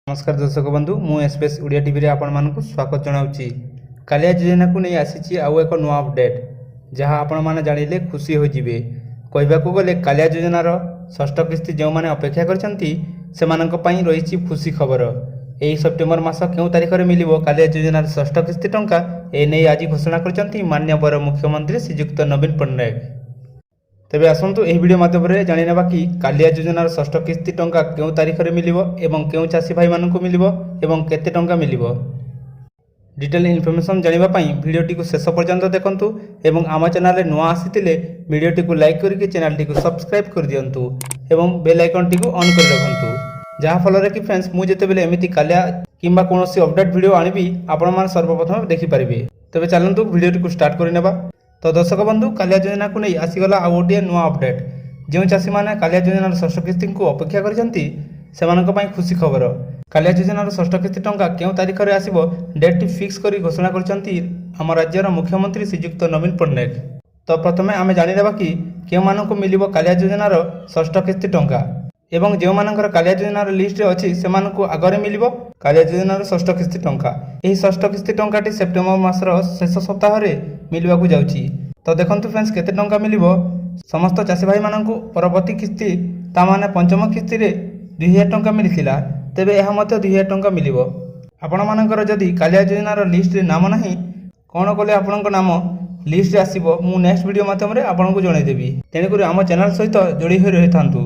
नमस्कार दर्शक बंधु मु एसपीएस ओडिया टीवी रे आपण मानकु स्वागत जनाउची। कालिया योजना को नहीं आसीची आउ एक नुआ अपडेट जहां आपण माने जानिले खुशी हो जिवे। कहबाकू गले कालिया योजनार षष्ठ किस्ती जो माने अपेक्षा करछंती सेमानक पई रहिची खुशी खबर। एही सेप्टेम्बर मास केउ तारिख रे मिलिबो कालिया योजनार षष्ठ किस्ती टंका ए नै आज घोषणा करछंती माननीय मुख्यमंत्री श्रीयुक्त नवीन पट्टनायक। तेबे आसंतु एही वीडियो माध्यम रे जानि नेबा कि कालिया योजनार षष्ठ किस्ती टंका केउ तारिख रे मिलिबो एवं केउ चासी भाई मानकु मिलिबो एवं केते टंका मिलिबो। डिटेल इन्फॉर्मेशन जानिबा पई वीडियोटी को शेष पर्यंत देखंतु एवं आम चैनल रे नुआ आसीतिले वीडियोटी को लाइक करके चैनल को सब्सक्राइब कर दियंतु एवं बेल आइकन टी को ऑन कर रखंतु जहा फल रे कि फ्रेंड्स मु जेते बेले एमिति कालिया किंबा कोनोसी अपडेट वीडियो आनिबी आपण मान सर्वप्रथम देखि परिबे। तबे चलंतु वीडियोटी को स्टार्ट करि नेबा। तो दर्शक बंधु कालिया योजना को नहीं आसीगला आ गोटे नुआ अपडेट जो चाषी मैंने कालिया योजनार षष्ठ किस्ती को अपेक्षा करछंती सेमानक पई खुशी खबर। कालिया योजनार षष्ठ किस्ती टंका केउ तारिख रे आसीबो डेट फिक्स करी घोषणा करछंती हम राज्यर मुख्यमंत्री श्रीयुक्त नवीन पट्टनायक। तो प्रथमे आमे जानि लेबा कि केउ मानकु मिलिबो कालिया योजनार षष्ठ किस्ती टंका एवं जो मानकर कालिया योजनार लिस्ट रे अछि सेमानकु आगरे मिलिबो कालिया योजनार षष्ठ किस्ती टंका। एही षष्ठ किस्ती टंकाटी सेप्टेम्बर मासर शेष सप्ताह रे मिलबाकू जाउची। तो देखंतु फ्रेंड्स केते टंका मिलिबो समस्त चाषी भाई मानकु परवर्ती किस्ती ता माने पंचम किस्ती रे 2000 टंका मिलिथिला तेबे एहा मध्ये 2000 टंका मिलिबो। आपण मानकर जदी कालिया योजनार लिस्ट रे नाम नाही कोन कोले आपनक नाम लिस्ट रे आसीबो मु नेक्स्ट वीडियो माध्यम रे आपनकु जणाई देबी। तेने करी हम चैनल सहित जोड़ी होई रहिथांतु।